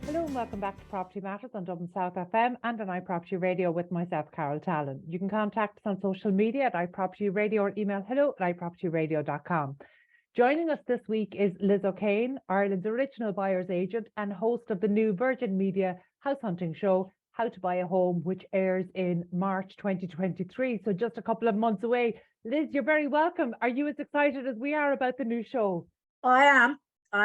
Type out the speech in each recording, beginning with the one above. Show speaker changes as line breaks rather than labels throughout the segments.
Hello and welcome back to Property Matters on Dublin South FM and on iPropertyRadio with myself, Carol Tallon. You can contact us on social media at iPropertyRadio or email hello@iPropertyRadio.com. Joining us this week is Liz O'Kane, Ireland's original buyer's agent and host of the new Virgin Media house hunting show, How to Buy a Home, which airs in March 2023, so just a couple of months away. Liz, you're very welcome. Are you as excited as we are about the new show?
I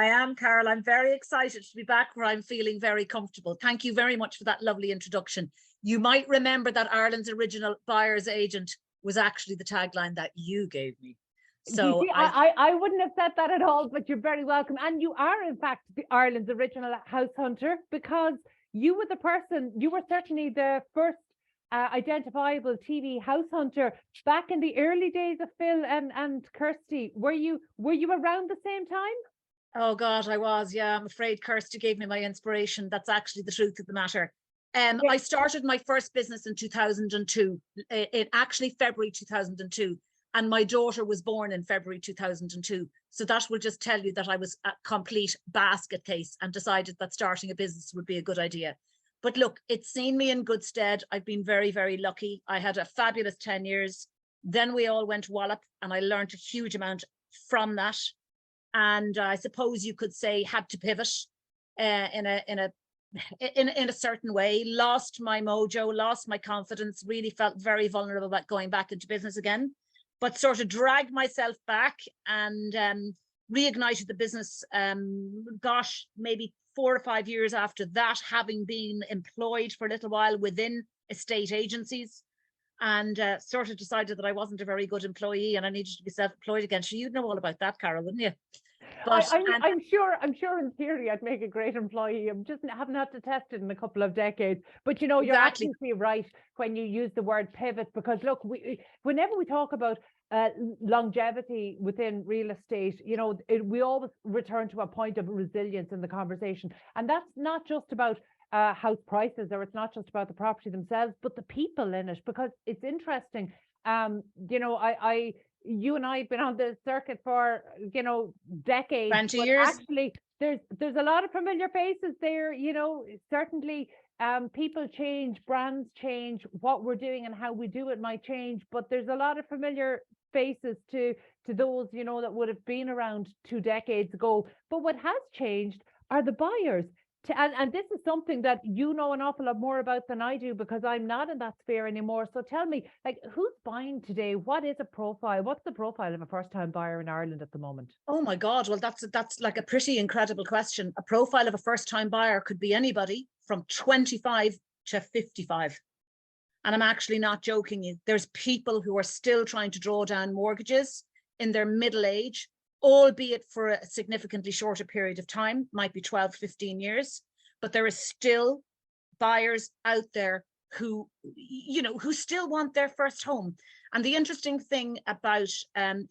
am, Carol. I'm very excited to be back where I'm feeling very comfortable. Thank you very much for that lovely introduction. You might remember that Ireland's original buyer's agent was actually the tagline that you gave me. So
see, I wouldn't have said that at all, but you're very welcome. And you are, in fact, Ireland's original house hunter, because you were the person, you were certainly the first identifiable TV house hunter back in the early days of Phil and Kirsty. Were you around the same time?
Oh God, I was. Yeah, I'm afraid Kirsty gave me my inspiration. That's actually the truth of the matter. I started my first business in 2002, in actually February 2002, and my daughter was born in February 2002. So that will just tell you that I was a complete basket case and decided that starting a business would be a good idea. But look, it's seen me in good stead. I've been very, very lucky. I had a fabulous 10 years. Then we all went wallop and I learned a huge amount from that. And I suppose you could say had to pivot in a certain way, lost my mojo, lost my confidence, really felt very vulnerable about going back into business again, but sort of dragged myself back and reignited the business, gosh, maybe 4 or 5 years after that, having been employed for a little while within estate agencies, and sort of decided that I wasn't a very good employee and I needed to be self-employed again. So you'd know all about that, Carol, wouldn't you?
But I'm sure in theory I'd make a great employee. Haven't had to test it in a couple of decades. But you know, you're absolutely right when you use the word pivot, because look, whenever we talk about longevity within real estate, you know, we always return to a point of resilience in the conversation, and that's not just about house prices, or it's not just about the property themselves, but the people in it, because it's interesting. You know, you and I have been on the circuit for, you know, decades.
20 years.
Actually, there's a lot of familiar faces there. You know, certainly people change, brands change, what we're doing and how we do it might change, but there's a lot of familiar faces to those, you know, that would have been around 2 decades ago. But what has changed are the buyers. And this is something that you know an awful lot more about than I do, because I'm not in that sphere anymore. So tell me, like, who's buying today? What is a profile? What's the profile of a first-time buyer in Ireland at the moment?
Oh my God, well, that's like a pretty incredible question. A profile of a first-time buyer could be anybody from 25 to 55. And I'm actually not joking you. There's people who are still trying to draw down mortgages in their middle age, albeit for a significantly shorter period of time, might be 12, 15 years, but there is still buyers out there who, you know, who still want their first home. And the interesting thing about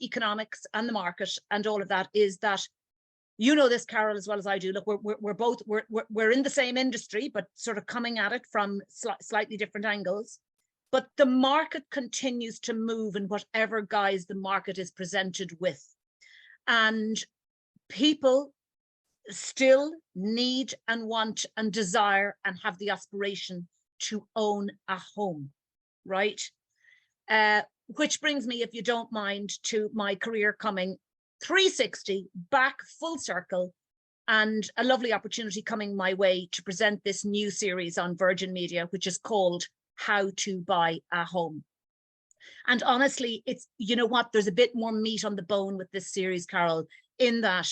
economics and the market and all of that is that, you know this, Carol, as well as I do. Look, we're in the same industry, but sort of coming at it from slightly different angles. But the market continues to move in whatever guise the market is presented with. And people still need and want and desire and have the aspiration to own a home, right? Which brings me, if you don't mind, to my career coming 360 back full circle, and a lovely opportunity coming my way to present this new series on Virgin Media, which is called How to Buy a Home. And honestly, it's, you know what, there's a bit more meat on the bone with this series, Carol, in that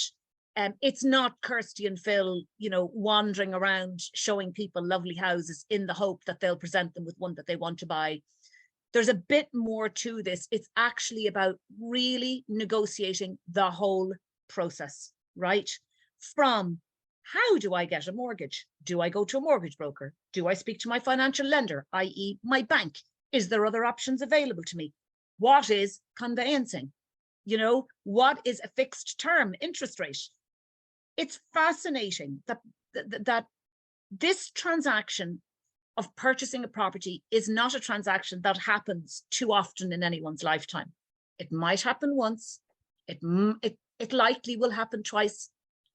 it's not Kirsty and Phil, you know, wandering around showing people lovely houses in the hope that they'll present them with one that they want to buy. There's a bit more to this. It's actually about really negotiating the whole process, right? From how do I get a mortgage? Do I go to a mortgage broker? Do I speak to my financial lender, i.e. my bank? Is there other options available to me? What is conveyancing? You know, what is a fixed term interest rate? It's fascinating that this transaction of purchasing a property is not a transaction that happens too often in anyone's lifetime. It might happen once, it likely will happen twice,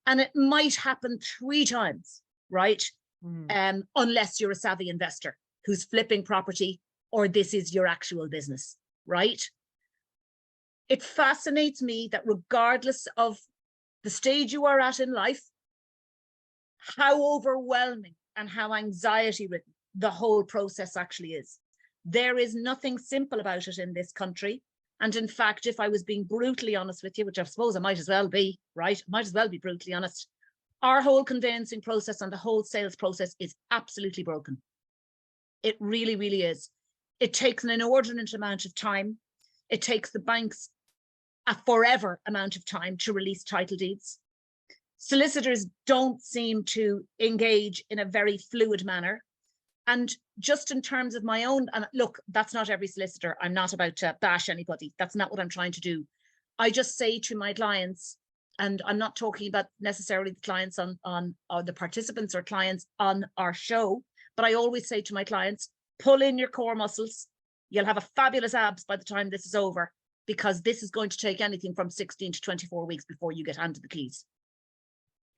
and it might happen 3 times. right? Unless you're a savvy investor who's flipping property, or this is your actual business, right? It fascinates me that regardless of the stage you are at in life, how overwhelming and how anxiety-ridden the whole process actually is. There is nothing simple about it in this country. And in fact, if I was being brutally honest with you, which I suppose I might as well be, right? I might as well be brutally honest. Our whole conveyancing process and the whole sales process is absolutely broken. It really, really is. It takes an inordinate amount of time. It takes the banks a forever amount of time to release title deeds. Solicitors don't seem to engage in a very fluid manner. And just in terms of my own, and look, that's not every solicitor. I'm not about to bash anybody. That's not what I'm trying to do. I just say to my clients, and I'm not talking about necessarily the clients on or the participants or clients on our show, but I always say to my clients, pull in your core muscles. You'll have a fabulous abs by the time this is over, because this is going to take anything from 16 to 24 weeks before you get handed the keys.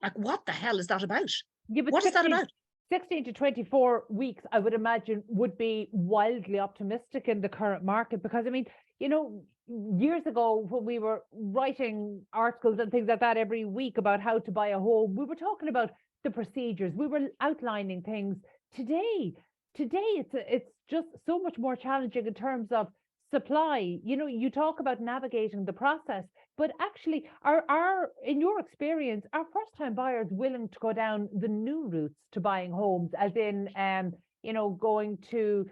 Like, what the hell is that about?
Yeah, but
what is that about?
16 to 24 weeks, I would imagine, would be wildly optimistic in the current market, because I mean, you know, years ago when we were writing articles and things like that every week about how to buy a home, we were talking about the procedures, we were outlining things. Today it's just so much more challenging in terms of supply. You know, you talk about navigating the process, but actually are in your experience, are first-time buyers willing to go down the new routes to buying homes, as in you know, going to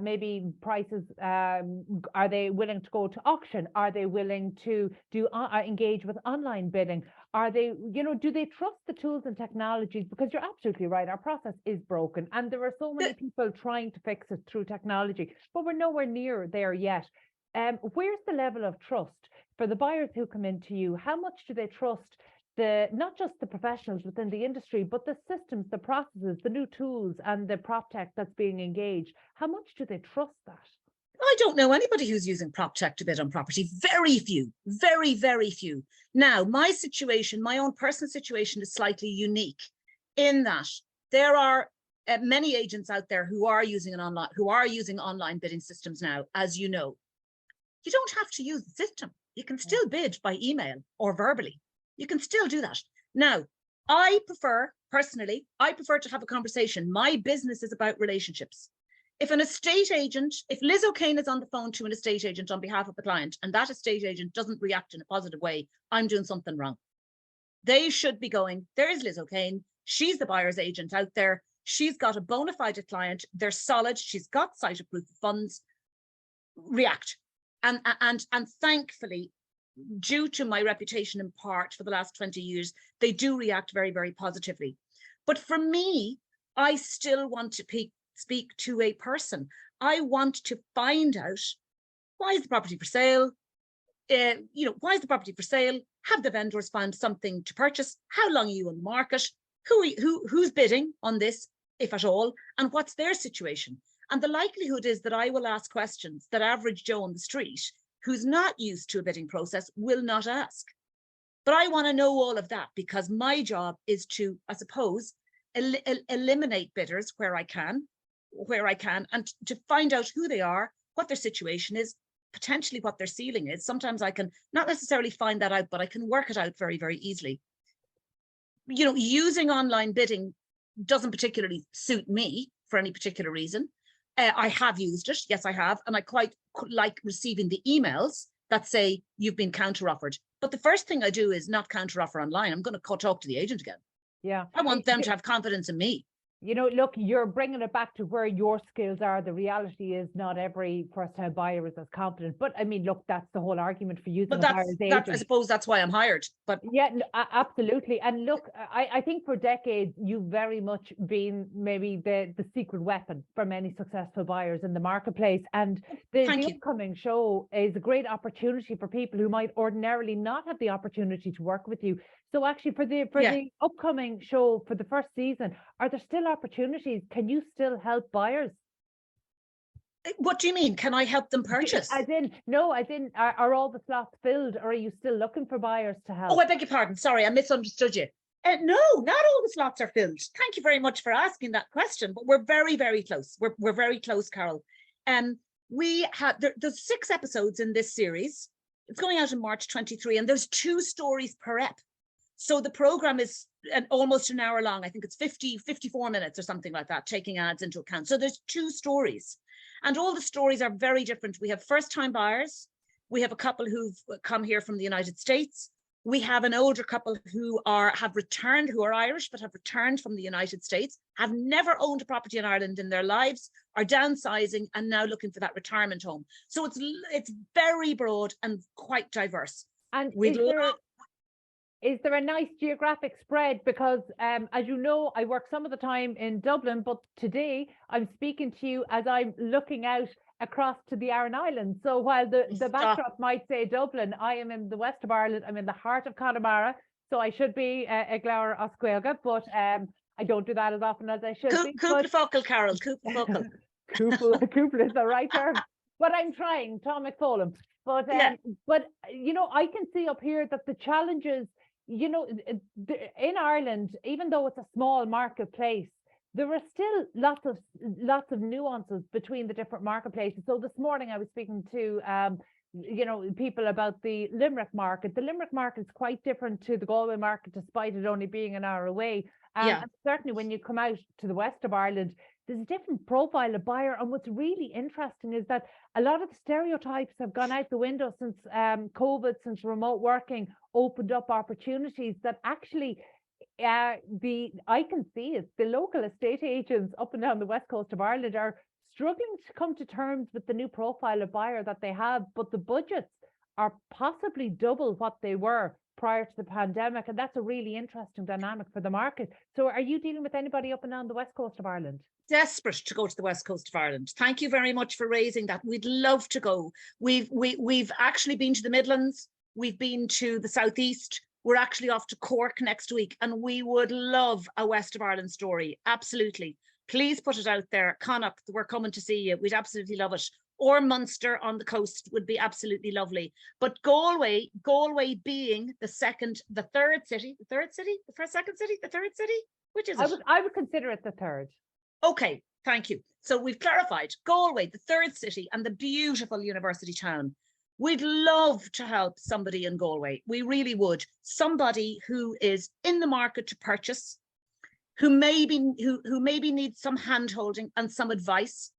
maybe prices, are they willing to go to auction? Are they willing to do engage with online bidding? Are they, you know, do they trust the tools and technologies? Because you're absolutely right, our process is broken and there are so many people trying to fix it through technology, but we're nowhere near there yet. Where's the level of trust for the buyers who come into you? How much do they trust not just the professionals within the industry, but the systems, the processes, the new tools and the prop tech that's being engaged? How much do they trust that?
I don't know anybody who's using prop tech to bid on property. Very few, very, very few. Now, my situation, my own personal situation is slightly unique in that there are many agents out there who are using online bidding systems now, as you know. You don't have to use the system. You can still bid by email or verbally. You can still do that. Now, I prefer to have a conversation. My business is about relationships. If an estate agent, if Liz O'Kane is on the phone to an estate agent on behalf of the client and that estate agent doesn't react in a positive way, I'm doing something wrong. They should be going, there's Liz O'Kane. She's the buyer's agent out there. She's got a bona fide client. They're solid. She's got sight of proof of funds. React. And thankfully, due to my reputation in part for the last 20 years, they do react very, very positively. But for me, I still want to speak to a person. I want to find out, why is the property for sale? Why is the property for sale? Have the vendors found something to purchase? How long are you on the market? Who's bidding on this, if at all? And what's their situation? And the likelihood is that I will ask questions that average Joe on the street, who's not used to a bidding process, will not ask. But I want to know all of that, because my job is to, I suppose, eliminate bidders where I can, and to find out who they are, what their situation is, potentially what their ceiling is. Sometimes I can not necessarily find that out, but I can work it out very, very easily. You know, using online bidding doesn't particularly suit me for any particular reason. I have used it, yes, I have, and I quite like receiving the emails that say you've been counter-offered. But the first thing I do is not counter-offer online. I'm going to talk to the agent again.
Yeah,
I want them to have confidence in me.
You know, look, you're bringing it back to where your skills are. The reality is not every first-time buyer is as confident. But I mean, look, that's the whole argument for using a buyer's agent.
I suppose that's why I'm hired. But
yeah, absolutely. And look, I think for decades, you've very much been maybe the secret weapon for many successful buyers in the marketplace. And the upcoming show is a great opportunity for people who might ordinarily not have the opportunity to work with you. So actually for the upcoming show, for the first season, are there still opportunities? Can you still help buyers?
What do you mean? Can I help them purchase?
As in, are all the slots filled, or are you still looking for buyers to help?
Oh, I beg your pardon. Sorry, I misunderstood you. No, not all the slots are filled. Thank you very much for asking that question, but we're very, very close. We're very close, Carol. We have, there's 6 episodes in this series. It's going out in March 23, and there's 2 stories per ep. So the program is almost an hour long. I think it's 54 minutes or something like that, taking ads into account. So there's 2 stories, and all the stories are very different. We have first-time buyers. We have a couple who've come here from the United States. We have an older couple who have returned, who are Irish, but have returned from the United States, have never owned a property in Ireland in their lives, are downsizing and now looking for that retirement home. So it's very broad and quite diverse.
And is there a nice geographic spread? Because as you know, I work some of the time in Dublin, but today I'm speaking to you as I'm looking out across to the Aran Islands. So while the backdrop might say Dublin, I am in the west of Ireland. I'm in the heart of Connemara. So I should be a Glower Oscuelga, but I don't do that as often as I should be.
Cúpla focal, Carol, cúpla focal.
Cúpla is the right term. But I'm trying, Tom McFolham. But you know, I can see up here that the challenges, you know, in Ireland, even though it's a small marketplace, there are still lots of nuances between the different marketplaces. So this morning I was speaking to you know, people about the Limerick market. The Limerick market is quite different to the Galway market, despite it only being an hour away. And certainly when you come out to the west of Ireland, there's a different profile of buyer. And what's really interesting is that a lot of the stereotypes have gone out the window since COVID, since remote working opened up opportunities that actually I can see it. The local estate agents up and down the west coast of Ireland are struggling to come to terms with the new profile of buyer that they have, but the budgets are possibly double what they were prior to the pandemic, and that's a really interesting dynamic for the market. So are you dealing with anybody up and down the west coast of Ireland?
Desperate to go to the west coast of Ireland. Thank you very much for raising that. We'd love to go. We've actually been to the Midlands. We've been to the southeast. We're actually off to Cork next week, and we would love a west of Ireland story. Absolutely. Please put it out there. Connacht, we're coming to see you. We'd absolutely love it. Or Munster on the coast would be absolutely lovely. But Galway being the second city, which is it?
I would consider it the third.
Okay, thank you. So we've clarified Galway, the third city, and the beautiful university town. We'd love to help somebody in Galway. We really would. Somebody who is in the market to purchase, who maybe needs some hand-holding and some advice.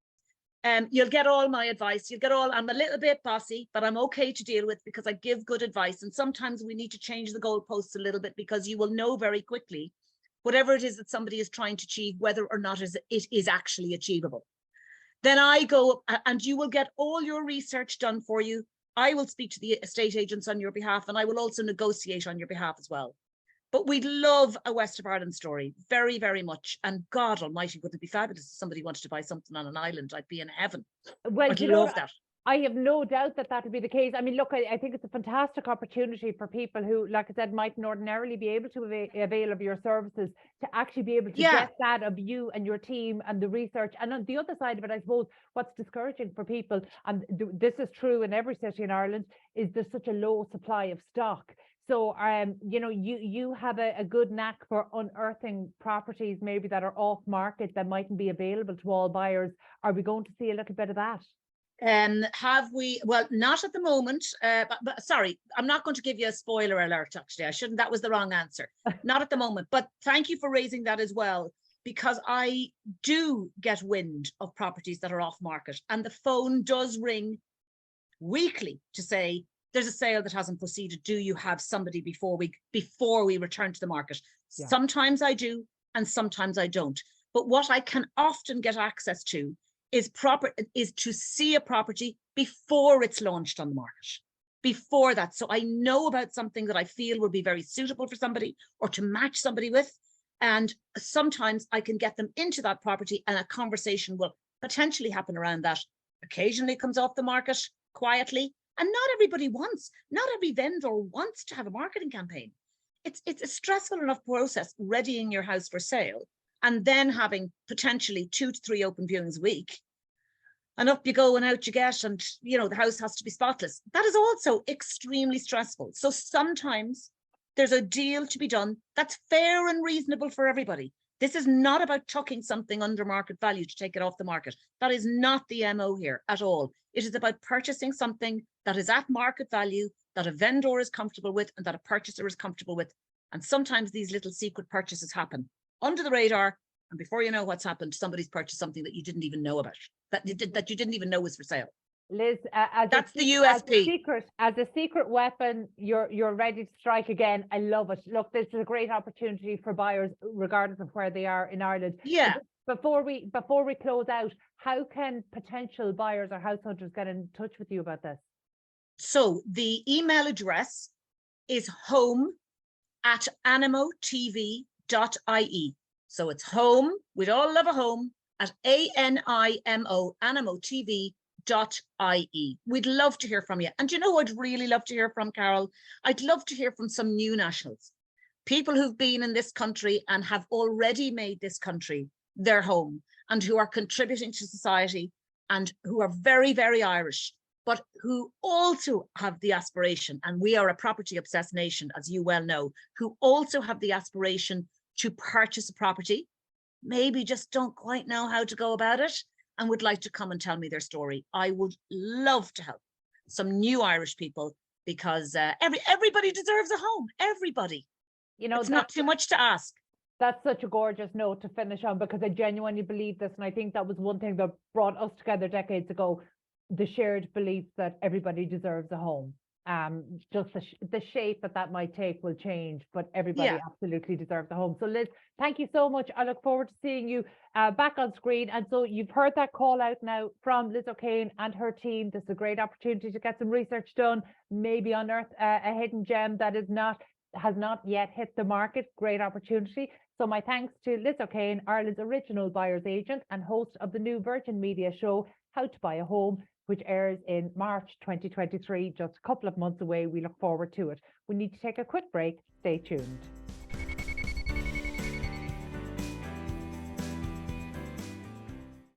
You'll get all my advice. I'm a little bit bossy, but I'm okay to deal with because I give good advice. And sometimes we need to change the goalposts a little bit because you will know very quickly whatever it is that somebody is trying to achieve, whether or not it is actually achievable. Then I go and you will get all your research done for you. I will speak to the estate agents on your behalf, and I will also negotiate on your behalf as well. But we'd love a West of Ireland story, very, very much. And God almighty, would it be fabulous if somebody wanted to buy something on an island? I'd be in heaven.
Well,
I'd love that.
I have no doubt that would be the case. I mean, look, I think it's a fantastic opportunity for people who, like I said, mightn't ordinarily be able to avail of your services to actually be able to get that of you and your team and the research. And on the other side of it, I suppose what's discouraging for people, and this is true in every city in Ireland, is there's such a low supply of stock. So, you know, you have a good knack for unearthing properties maybe that are off market that mightn't be available to all buyers. Are we going to see a little bit of that?
Have we? Well, not at the moment. But sorry, I'm not going to give you a spoiler alert. Actually, I shouldn't. That was the wrong answer. Not at the moment. But thank you for raising that as well, because I do get wind of properties that are off market, and the phone does ring weekly to say there's a sale that hasn't proceeded. Do you have somebody before we return to the market? Yeah. Sometimes I do, and sometimes I don't. But what I can often get access to is to see a property before it's launched on the market, before that. So I know about something that I feel will be very suitable for somebody or to match somebody with. And sometimes I can get them into that property and a conversation will potentially happen around that. Occasionally it comes off the market quietly, and not every vendor wants to have a marketing campaign. It's a stressful enough process readying your house for sale, and then having potentially 2 to 3 open viewings a week. And up you go and out you get, and you know, the house has to be spotless. That is also extremely stressful. So sometimes There's a deal to be done that's fair and reasonable for everybody. This is not about tucking something under market value to take it off the market. That is not the MO here at all. It is about purchasing something that is at market value, that a vendor is comfortable with, and that a purchaser is comfortable with. And sometimes these little secret purchases happen under the radar, and before you know what's happened, somebody's purchased something that you didn't even know about, that you didn't even know was for sale.
Liz,
that's the USP.
As a secret weapon, you're ready to strike again. I love it. Look, this is a great opportunity for buyers, regardless of where they are in Ireland.
Yeah.
Before we close out, how can potential buyers or house hunters get in touch with you about this?
So the email address is home@animotv.ie. So it's home, we'd all love a home, at ANIMO, animotv.ie. We'd love to hear from you. And you know who I'd really love to hear from, Carol? I'd love to hear from some new nationals, people who've been in this country and have already made this country their home, and who are contributing to society, and who are very, very Irish, but who also have the aspiration, and we are a property obsessed nation, as you well know, who also have the aspiration to purchase a property, maybe just don't quite know how to go about it, and would like to come and tell me their story. I would love to help some new Irish people, because everybody deserves a home. Everybody. You know, it's not too much to ask.
That's such a gorgeous note to finish on, because I genuinely believe this, and I think that was one thing that brought us together decades ago, the shared belief that everybody deserves a home. Just the shape that might take will change, but everybody absolutely deserves a home. So Liz, thank you so much. I look forward to seeing you back on screen. And so you've heard that call out now from Liz O'Kane and her team. This is a great opportunity to get some research done, maybe unearth a hidden gem that has not yet hit the market. Great opportunity. So my thanks to Liz O'Kane, Ireland's original buyer's agent and host of the new Virgin Media show, How to Buy a Home, which airs in March 2023, just a couple of months away. We look forward to it. We need to take a quick break. Stay tuned.